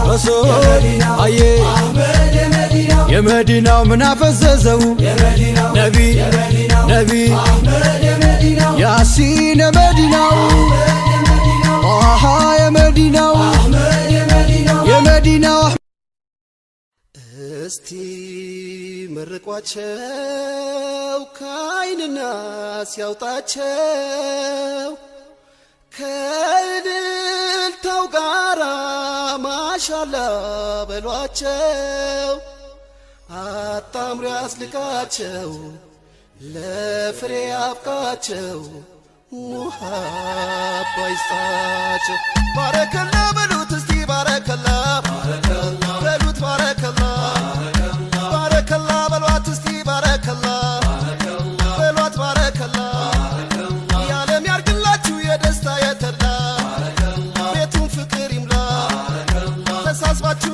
ረሱል አየ የመዲናው ምን አፈዘዘው ነቢ ያሲን የመዲናው አሃ የመዲናው እስቲ መርቋቸው ከዓይንና ሲያውጣቸው ከእልልታው ጋራ ማሻላ በሏቸው አጣምሮ ያስልቃቸው ለፍሬ ያብቃቸው ሙሃባ ይስጣቸው ባረከላ በሉት እስቲ ባረከላ በሉት ባረከላ ባረከላ በሏት እስቲ ባረከላ በሏት ባረከላ የዓለም ያርግላችሁ የደስታ የተላ ቤቱን ፍቅር ይምላ ተሳስባችሁ